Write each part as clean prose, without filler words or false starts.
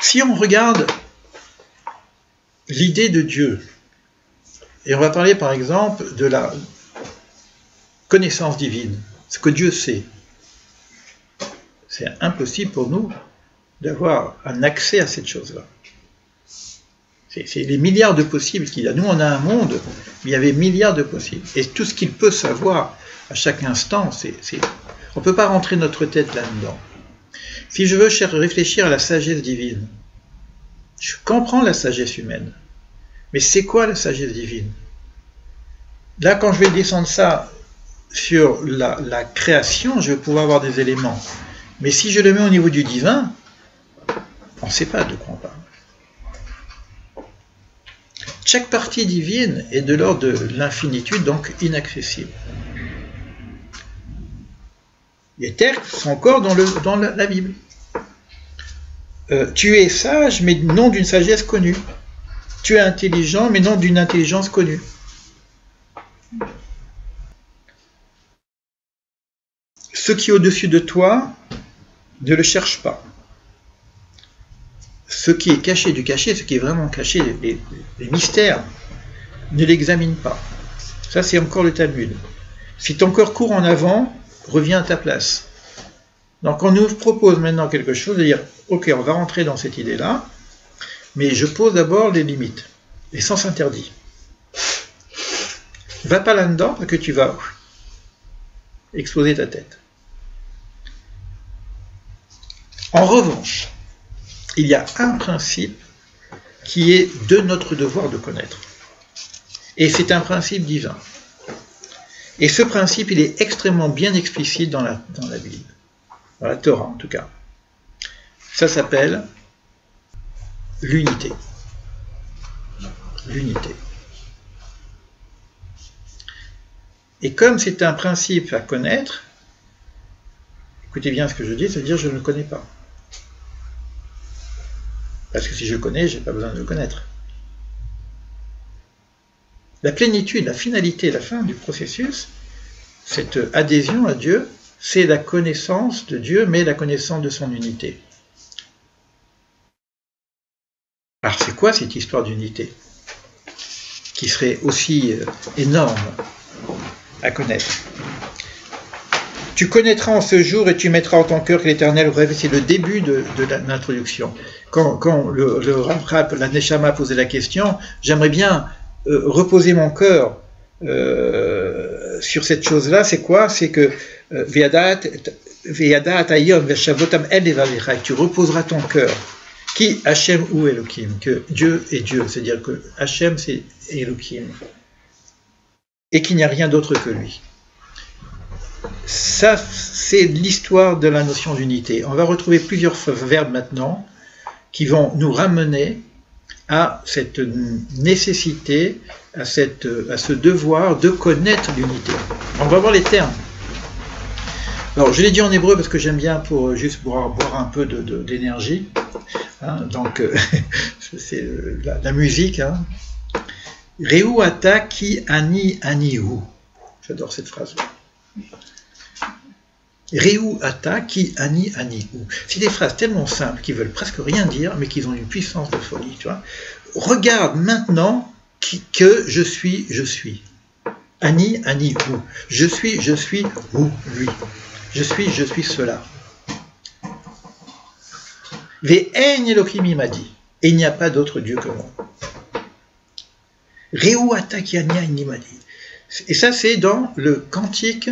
Si on regarde l'idée de Dieu, et on va parler par exemple de la connaissance divine, ce que Dieu sait, c'est impossible pour nous d'avoir un accès à cette chose-là. C'est les milliards de possibles qu'il y a. Nous, on a un monde, mais il y avait milliards de possibles. Et tout ce qu'il peut savoir à chaque instant, on ne peut pas rentrer notre tête là-dedans. Si je veux réfléchir à la sagesse divine, je comprends la sagesse humaine. Mais c'est quoi la sagesse divine? Là, quand je vais descendre ça sur la création, je vais pouvoir avoir des éléments. Mais si je le mets au niveau du divin, on ne sait pas de quoi on parle. Chaque partie divine est de l'ordre de l'infinitude, donc inaccessible. Les termes sont encore dans la Bible. Tu es sage, mais non d'une sagesse connue. Tu es intelligent, mais non d'une intelligence connue. Ce qui est au-dessus de toi, ne le cherche pas. Ce qui est caché du caché, ce qui est vraiment caché, les mystères, ne l'examine pas. Ça, c'est encore le Talmud. Si ton cœur court en avant, reviens à ta place. Donc, on nous propose maintenant quelque chose, de dire, ok, on va rentrer dans cette idée-là, mais je pose d'abord les limites, les sens interdits. Va pas là-dedans, parce que tu vas exploser ta tête. En revanche, il y a un principe qui est de notre devoir de connaître. Et c'est un principe divin. Et ce principe, il est extrêmement bien explicite dans la Bible, dans la Torah en tout cas. Ça s'appelle l'unité. L'unité. Et comme c'est un principe à connaître, écoutez bien ce que je dis, c'est-à-dire je ne le connais pas. Parce que si je connais, je n'ai pas besoin de le connaître. La plénitude, la finalité, la fin du processus, cette adhésion à Dieu, c'est la connaissance de Dieu, mais la connaissance de son unité. Alors c'est quoi cette histoire d'unité qui serait aussi énorme à connaître? Tu connaîtras en ce jour et tu mettras en ton cœur que l'Éternel rêve. C'est le début de l'introduction. Quand le Rav, la Neshama posait la question, j'aimerais bien reposer mon cœur sur cette chose-là. C'est quoi? C'est que tu reposeras ton cœur. Qui Hachem ou Elohim? Que Dieu est Dieu, c'est-à-dire que Hachem c'est Elohim. Et qu'il n'y a rien d'autre que lui. Ça, c'est l'histoire de la notion d'unité. On va retrouver plusieurs verbes maintenant qui vont nous ramener à cette nécessité, à ce devoir de connaître l'unité. On va voir les termes. Alors, je l'ai dit en hébreu parce que j'aime bien pour juste boire un peu d'énergie. Hein, donc, c'est la musique. Hein. Reu ata ki ani anihu. J'adore cette phrase-là. Reu ata ki ani anihu. C'est des phrases tellement simples qui veulent presque rien dire, mais qui ont une puissance de folie. Tu vois. Regarde maintenant que je suis. Ani anihu. Je suis ou lui. Je suis cela. Ve'en Elohim il m'a dit. Et il n'y a pas d'autre Dieu que moi. Reu ata ki ani anihu. Et ça, c'est dans le cantique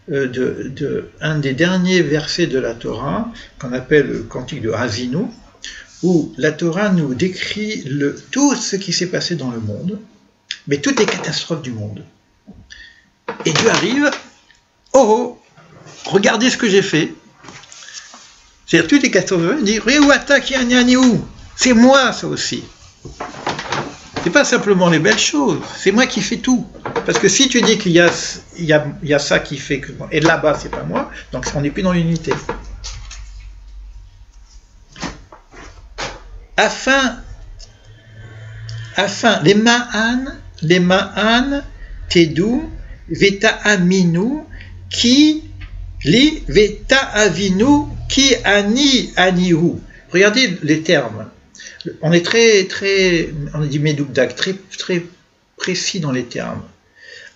un des derniers versets de la Torah, qu'on appelle le cantique de Hazinu, où la Torah nous décrit tout ce qui s'est passé dans le monde, mais toutes les catastrophes du monde. Et Dieu arrive, oh, regardez ce que j'ai fait. C'est-à-dire toutes les catastrophes, il dit, Reu ata ki ani anihu, c'est moi ça aussi. C'est pas simplement les belles choses, c'est moi qui fais tout. Parce que si tu dis qu'il y a ça qui fait que... Et là-bas, c'est pas moi, donc on n'est plus dans l'unité. Afin, les ma'an, tedou, veta aminu, qui, li, veta avinu, qui ani, anihu. Regardez les termes. On est très, on dit Médoukdak, très précis dans les termes.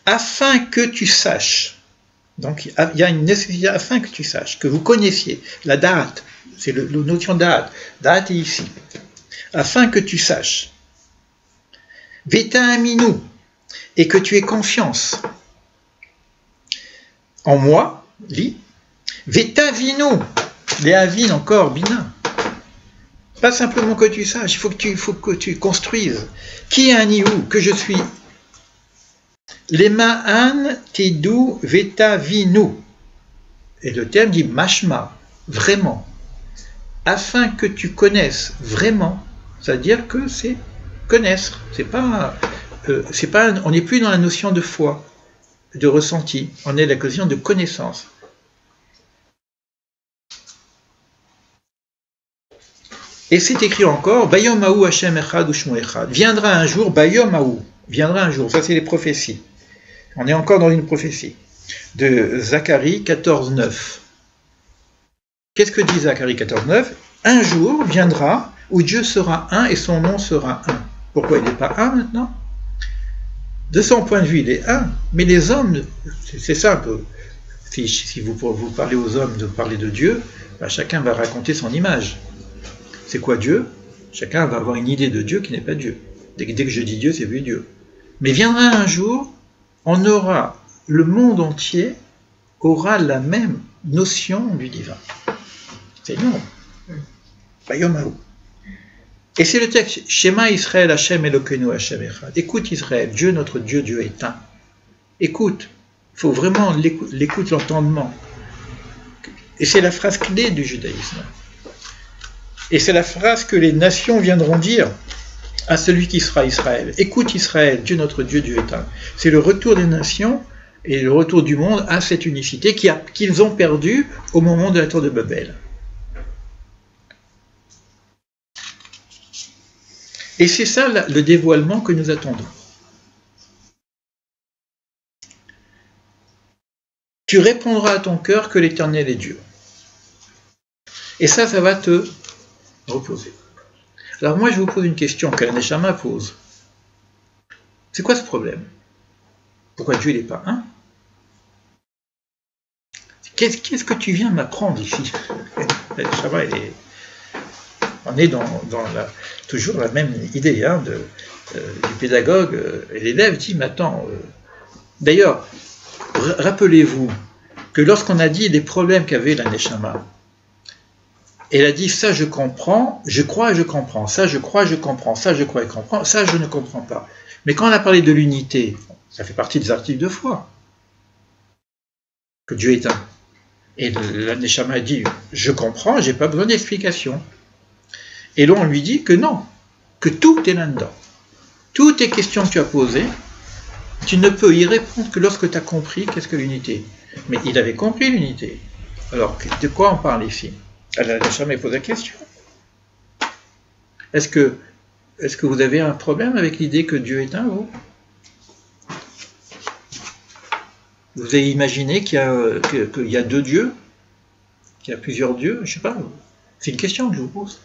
Afin que tu saches, donc il y a une nécessité, afin que tu saches, que vous connaissiez, la date, c'est la notion de date est ici. Afin que tu saches, Veta Aminou, et que tu aies confiance en moi, li, Veta Vino, les avines encore, bina. Pas simplement que tu saches, il faut que tu construises. Qui est un iou, que je suis. Les ma'an tidou veta vinu. Et le terme dit mashma, vraiment. Afin que tu connaisses vraiment, c'est-à-dire que c'est connaître. On n'est plus dans la notion de foi, de ressenti. On est dans la notion de connaissance. Et c'est écrit encore, Bayom Haou Hashem Echad Ushmo Echad. Viendra un jour, Bayom Haou, viendra un jour. Ça, c'est les prophéties. On est encore dans une prophétie. De Zacharie 14.9. Qu'est-ce que dit Zacharie 14.9? Un jour viendra où Dieu sera un et son nom sera un. Pourquoi il n'est pas un maintenant? De son point de vue, il est un. Mais les hommes, c'est simple. Si vous parlez aux hommes de parler de Dieu, ben chacun va raconter son image. C'est quoi Dieu? Chacun va avoir une idée de Dieu qui n'est pas Dieu. Dès que je dis Dieu, c'est plus Dieu. Mais viendra un jour, le monde entier aura la même notion du divin. C'est énorme. Bayom. Et c'est le texte, Shema Israël Hashem Elokeinu Hashem Echad. Écoute Israël, Dieu notre Dieu, Dieu est un. Écoute, il faut vraiment l'écoute, l'entendement. Et c'est la phrase clé du judaïsme. Et c'est la phrase que les nations viendront dire à celui qui sera Israël. Écoute Israël, Dieu notre Dieu, Dieu est un. C'est le retour des nations et le retour du monde à cette unicité qu'ils ont perdue au moment de la tour de Babel. Et c'est ça le dévoilement que nous attendons. Tu répondras à ton cœur que l'Éternel est Dieu. Et ça va te reposer. Alors moi, je vous pose une question que la Neshama pose. C'est quoi ce problème? Pourquoi Dieu n'est pas un? Qu'est-ce que tu viens m'apprendre ici? La Neshama, on est toujours dans la même idée du pédagogue. Et l'élève dit, mais attends, d'ailleurs, rappelez-vous que lorsqu'on a dit les problèmes qu'avait la Neshama, elle a dit, ça je comprends, je crois et je comprends, ça je crois et je comprends, ça je crois et je comprends, ça je ne comprends pas. Mais quand on a parlé de l'unité, ça fait partie des articles de foi, que Dieu est un. Et la Neshama a dit, je comprends, j'ai pas besoin d'explication. Et là on lui dit que non, que tout est là-dedans. Toutes les questions que tu as posées, tu ne peux y répondre que lorsque tu as compris qu'est-ce que l'unité. Mais il avait compris l'unité. Alors, de quoi on parle ici? Elle n'a jamais posé la question. Est-ce que vous avez un problème avec l'idée que Dieu est un, vous? Vous avez imaginé qu'il y a deux dieux? Qu'il y a plusieurs dieux? Je ne sais pas. C'est une question que je vous pose.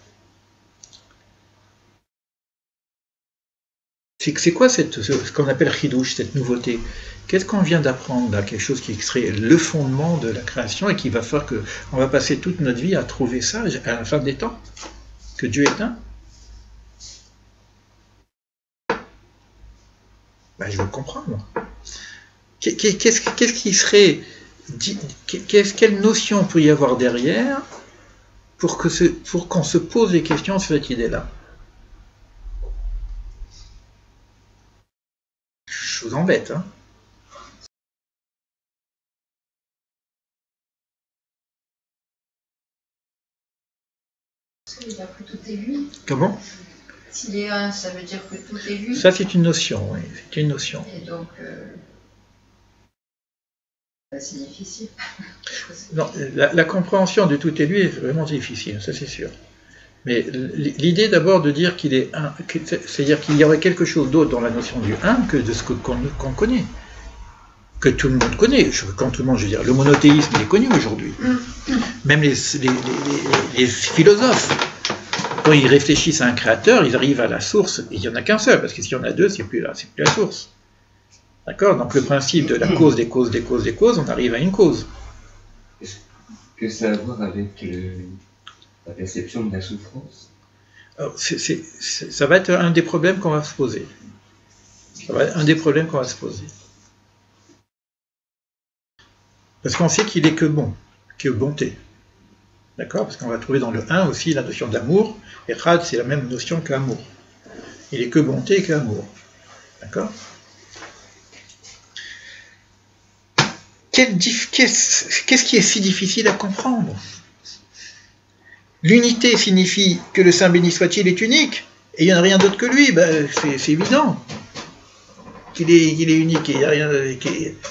C'est quoi ce qu'on appelle chidouche, cette nouveauté? Qu'est-ce qu'on vient d'apprendre là? Quelque chose qui serait le fondement de la création et qui va faire qu'on va passer toute notre vie à trouver ça à la fin des temps? Que Dieu est un? Ben, je veux le comprendre, moi. Qu'est-ce qui serait... Quelle notion peut y avoir derrière pour qu'on se pose des questions sur cette idée-là? Je vous embête, hein? Ça veut dire que tout est lui. Comment? S'il est un, ça veut dire que tout est lui. Ça, c'est une notion, oui. C'est une notion. Et donc, c'est difficile. Non, la compréhension de tout est lui est vraiment difficile, ça c'est sûr. Mais l'idée d'abord de dire qu'il est un, c'est-à-dire qu'il y aurait quelque chose d'autre dans la notion du un que de ce qu'on connaît, que tout le monde connaît. Quand tout le monde, je veux dire, le monothéisme il est connu aujourd'hui. Même les philosophes quand ils réfléchissent à un créateur, ils arrivent à la source, et il n'y en a qu'un seul, parce que s'il y en a deux, c'est plus la source. D'accord? Donc le principe de la cause des causes des causes des causes, on arrive à une cause. Est-ce que ça a à voir avec la perception de la souffrance? Alors, ça va être un des problèmes qu'on va se poser. Ça va être un des problèmes qu'on va se poser. Parce qu'on sait qu'il est que bon, que bonté. D'accord? Parce qu'on va trouver dans le 1 aussi la notion d'amour, et Rad, c'est la même notion qu'amour. Il est que bonté et qu'amour. D'accord? Qu'est-ce qui est si difficile à comprendre? L'unité signifie que le Saint béni soit-il est unique, et il n'y en a rien d'autre que lui, ben, c'est évident qu'il est unique, et il n'y a rien.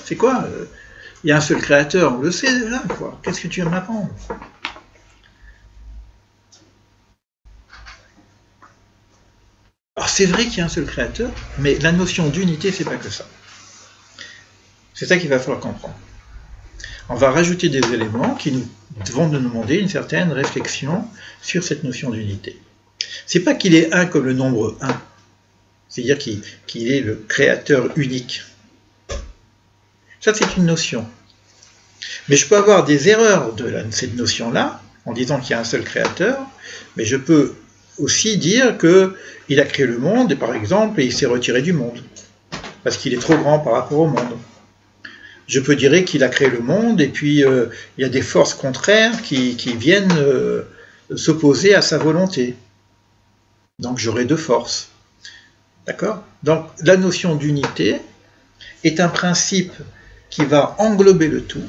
C'est quoi? Il y a un seul créateur, on le sait déjà, quoi. Qu'est-ce que tu veux m'apprendre? Alors c'est vrai qu'il y a un seul créateur, mais la notion d'unité, c'est pas que ça. C'est ça qu'il va falloir comprendre. On va rajouter des éléments qui vont nous demander une certaine réflexion sur cette notion d'unité. C'est pas qu'il est un comme le nombre 1, c'est-à-dire qu'il est le créateur unique. Ça, c'est une notion. Mais je peux avoir des erreurs de cette notion-là, en disant qu'il y a un seul créateur, mais je peux aussi dire qu'il a créé le monde, et par exemple, et il s'est retiré du monde, parce qu'il est trop grand par rapport au monde. Je peux dire qu'il a créé le monde, et puis il y a des forces contraires qui viennent s'opposer à sa volonté. Donc j'aurai deux forces. D'accord? Donc la notion d'unité est un principe qui va englober le tout.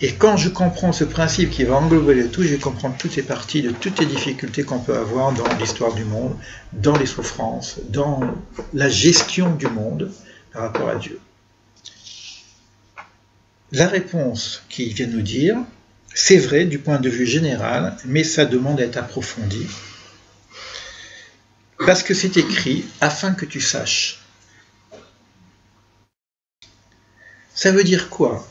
Et quand je comprends ce principe qui va englober le tout, je vais comprendre toutes les parties de toutes les difficultés qu'on peut avoir dans l'histoire du monde, dans les souffrances, dans la gestion du monde par rapport à Dieu. La réponse qu'il vient nous dire, c'est vrai du point de vue général, mais ça demande à être approfondi. Parce que c'est écrit afin que tu saches. Ça veut dire quoi?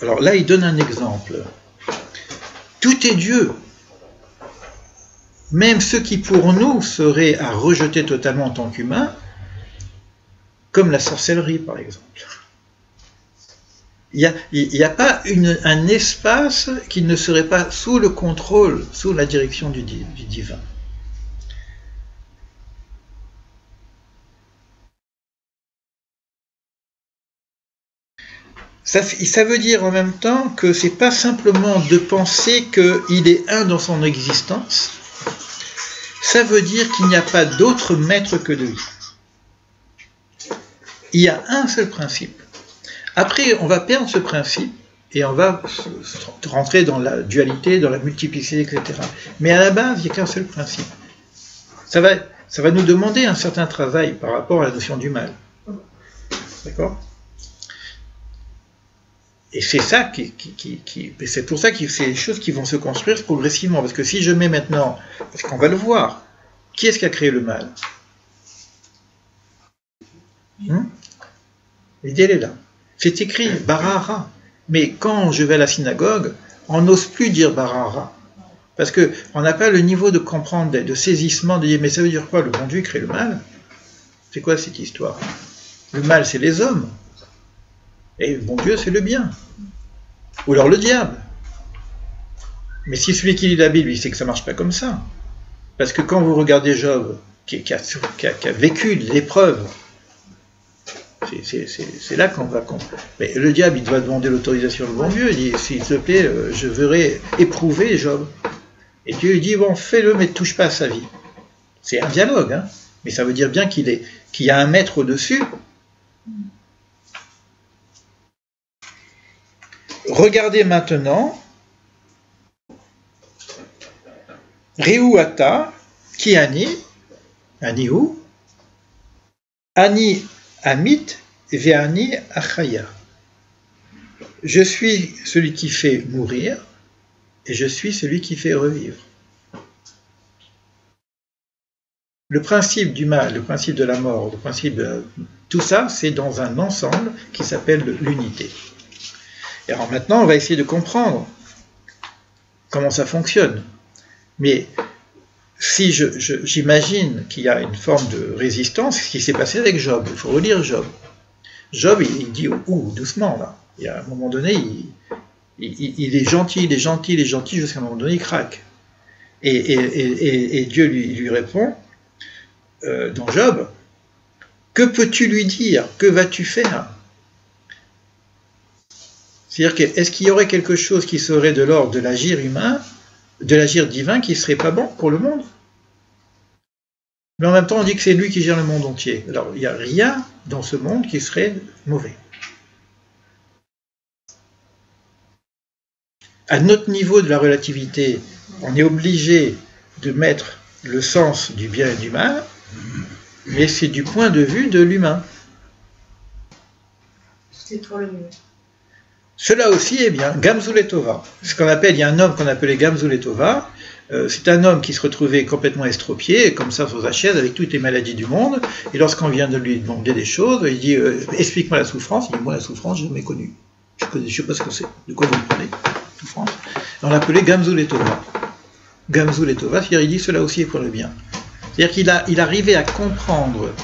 Alors là, il donne un exemple. Tout est Dieu. Même ceux qui pour nous seraient à rejeter totalement en tant qu'humains, comme la sorcellerie par exemple. Il n'y a pas un espace qui ne serait pas sous le contrôle, sous la direction du divin. Ça veut dire en même temps que c'est pas simplement de penser qu'il est un dans son existence, ça veut dire qu'il n'y a pas d'autre maître que lui. Il y a un seul principe. Après, on va perdre ce principe et on va rentrer dans la dualité, dans la multiplicité, etc. Mais à la base, il n'y a qu'un seul principe. Ça va nous demander un certain travail par rapport à la notion du mal. D'accord ? Et c'est ça c'est pour ça que c'est des choses qui vont se construire progressivement. Parce que si je mets maintenant, parce qu'on va le voir, qui est-ce qui a créé le mal? L'idée, elle est là. C'est écrit Barahara. Mais quand je vais à la synagogue, on n'ose plus dire Barahara. Parce qu'on n'a pas le niveau de comprendre, de saisissement, de dire mais ça veut dire quoi? Le bon Dieu crée le mal? C'est quoi cette histoire? Le mal, c'est les hommes. Et le bon Dieu, c'est le bien. Ou alors le diable. Mais si celui qui lit la Bible, il sait que ça ne marche pas comme ça. Parce que quand vous regardez Job, qui a vécu l'épreuve, c'est là qu'on va comprendre. Mais le diable, il doit demander l'autorisation du bon Dieu. Il dit, s'il te plaît, je voudrais éprouver Job. Et Dieu lui dit, bon, fais-le, mais ne touche pas à sa vie. C'est un dialogue, hein. Mais ça veut dire bien qu'il y a un maître au-dessus. Regardez maintenant Reuata, qui Ani, Anihu, Ani Amit, Veani Achaya. Je suis celui qui fait mourir et je suis celui qui fait revivre. Le principe du mal, le principe de la mort, le principe de tout ça, c'est dans un ensemble qui s'appelle l'unité. Et alors maintenant, on va essayer de comprendre comment ça fonctionne. Mais si j'imagine qu'il y a une forme de résistance, ce qui s'est passé avec Job, il faut relire Job. Job, il dit, doucement, là. Il y a un moment donné, il est gentil, il est gentil, il est gentil, jusqu'à un moment donné, il craque. Et Dieu lui répond, dans Job, que peux-tu lui dire? Que vas-tu faire? C'est-à-dire, est-ce qu'il y aurait quelque chose qui serait de l'ordre de l'agir humain, de l'agir divin, qui ne serait pas bon pour le monde? Mais en même temps, on dit que c'est lui qui gère le monde entier. Alors, il n'y a rien dans ce monde qui serait mauvais. À notre niveau de la relativité, on est obligé de mettre le sens du bien et du mal, mais c'est du point de vue de l'humain. C'est pour le mieux. Cela aussi est bien, Gamzuletova. Ce qu'on appelle, il y a un homme qu'on appelait Gamzuletova, c'est un homme qui se retrouvait complètement estropié, comme ça sur sa chaise, avec toutes les maladies du monde, et lorsqu'on vient de lui demander des choses, il dit explique-moi la souffrance. Il dit moi la souffrance, je n'ai jamais connue. Je ne sais pas ce que c'est. De quoi vous me parlez? Souffrance. On l'appelait Gamzuletova. Gamzuletova, c'est-à-dire il dit cela aussi est pour le bien. C'est-à-dire qu'il arrivait à comprendre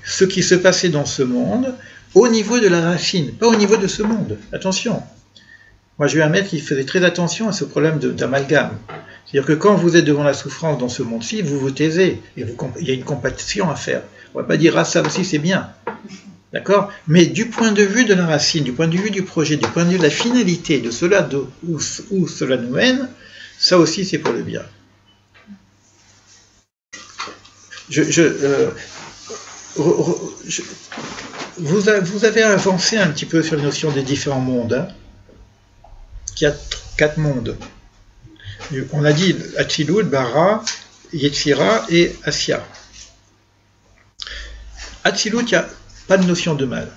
ce qui se passait dans ce monde au niveau de la racine, pas au niveau de ce monde. Attention. Moi, j'ai eu un maître qui faisait très attention à ce problème d'amalgame. C'est-à-dire que quand vous êtes devant la souffrance dans ce monde-ci, vous vous taisez, et il y a une compassion à faire. On ne va pas dire « ah, ça aussi, c'est bien ». D'accord? Mais du point de vue de la racine, du point de vue du projet, du point de vue de la finalité, de cela où cela nous mène, ça aussi, c'est pour le bien. Vous avez avancé un petit peu sur la notion des différents mondes. Hein, qu'il y a 4 mondes. On a dit Atzilut, Bara, Yetzira et Asya. Atzilut, il n'y a pas de notion de mal.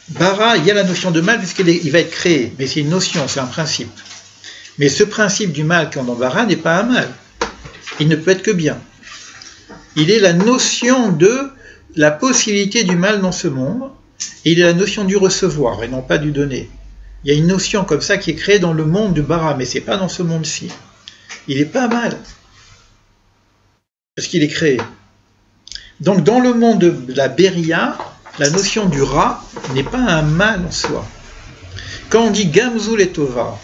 Bara, il y a la notion de mal puisqu'il va être créé, mais c'est une notion, c'est un principe. Mais ce principe du mal qu'on dans Bara n'est pas un mal. Il ne peut être que bien. Il est la notion de la possibilité du mal dans ce monde, et il est la notion du recevoir et non pas du donner. Il y a une notion comme ça qui est créée dans le monde du Bara, mais ce n'est pas dans ce monde-ci. Il n'est pas mal, parce qu'il est créé. Donc dans le monde de la Beria, la notion du Ra n'est pas un mal en soi. Quand on dit Gamzuletova,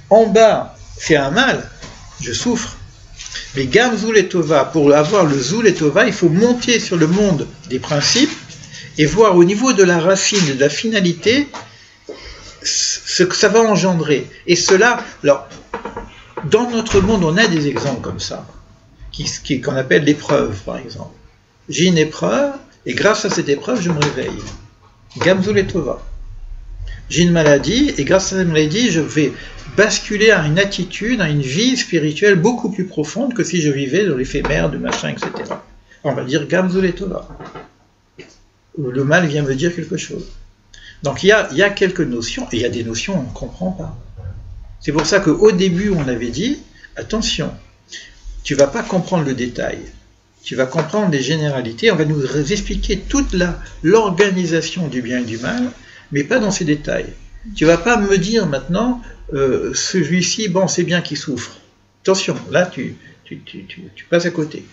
en bas c'est un mal, je souffre. Mais Gamzuletova, pour avoir le Zuletova, il faut monter sur le monde des principes et voir au niveau de la racine, de la finalité, ce que ça va engendrer. Et cela, alors, dans notre monde, on a des exemples comme ça, qu'on appelle l'épreuve, par exemple. J'ai une épreuve, et grâce à cette épreuve, je me réveille. Gamzuletova. J'ai une maladie, et grâce à cette maladie, je vais basculer à une attitude, à une vie spirituelle beaucoup plus profonde que si je vivais dans l'éphémère, de machin, etc. On va dire Gamzuletova. Le mal vient me dire quelque chose. Donc il y a quelques notions, et il y a des notions qu'on ne comprend pas. C'est pour ça qu'au début, on avait dit, attention, tu ne vas pas comprendre le détail, tu vas comprendre les généralités, on va nous expliquer toute l'organisation du bien et du mal, mais pas dans ces détails. Tu ne vas pas me dire maintenant, celui-ci, bon, c'est bien qu'il souffre. Attention, là, tu passes à côté.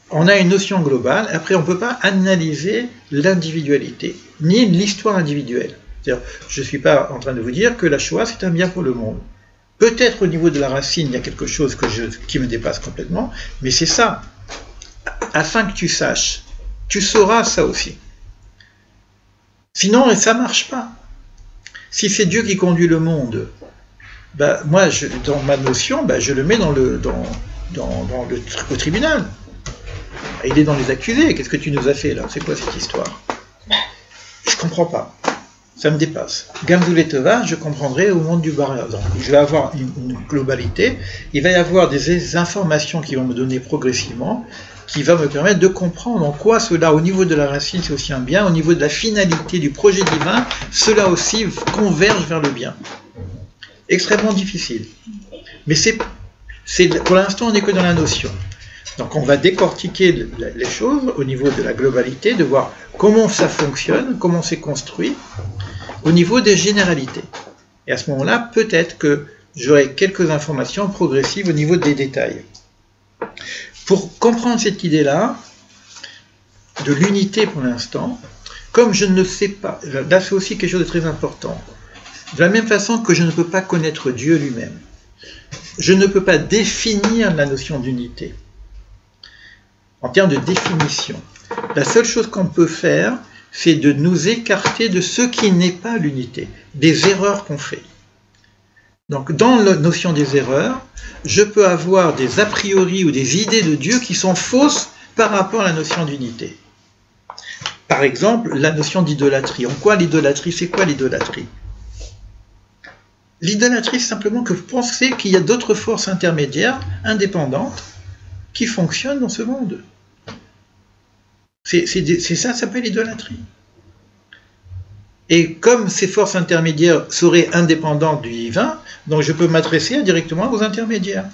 On a une notion globale, après on ne peut pas analyser l'individualité, ni l'histoire individuelle. C'est-à-dire, je ne suis pas en train de vous dire que la Shoah, c'est un bien pour le monde. Peut-être au niveau de la racine, il y a quelque chose qui me dépasse complètement, mais c'est ça. Afin que tu saches, tu sauras ça aussi. Sinon, ça ne marche pas. Si c'est Dieu qui conduit le monde, ben, moi, dans ma notion, ben, je le mets au tribunal. Il est dans les accusés. Qu'est-ce que tu nous as fait là? C'est quoi cette histoire? Je ne comprends pas. Ça me dépasse. Gamzuletova, je comprendrai au monde du Bara. Donc, je vais avoir une globalité. Il va y avoir des informations qui vont me donner progressivement, qui va me permettre de comprendre en quoi cela, au niveau de la racine, c'est aussi un bien, au niveau de la finalité du projet divin, cela aussi converge vers le bien. Extrêmement difficile. Mais pour l'instant, on n'est que dans la notion. Donc on va décortiquer les choses au niveau de la globalité, de voir comment ça fonctionne, comment c'est construit, au niveau des généralités. Et à ce moment-là, peut-être que j'aurai quelques informations progressives au niveau des détails. Pour comprendre cette idée-là, de l'unité pour l'instant, comme je ne sais pas, là c'est aussi quelque chose de très important, de la même façon que je ne peux pas connaître Dieu lui-même, je ne peux pas définir la notion d'unité. En termes de définition, la seule chose qu'on peut faire, c'est de nous écarter de ce qui n'est pas l'unité, des erreurs qu'on fait. Donc, dans la notion des erreurs, je peux avoir des a priori ou des idées de Dieu qui sont fausses par rapport à la notion d'unité. Par exemple, la notion d'idolâtrie. En quoi l'idolâtrie? C'est quoi l'idolâtrie? L'idolâtrie, c'est simplement que vous pensez qu'il y a d'autres forces intermédiaires, indépendantes, qui fonctionnent dans ce monde. C'est ça, ça s'appelle l'idolâtrie. Et comme ces forces intermédiaires seraient indépendantes du divin, donc je peux m'adresser directement aux intermédiaires.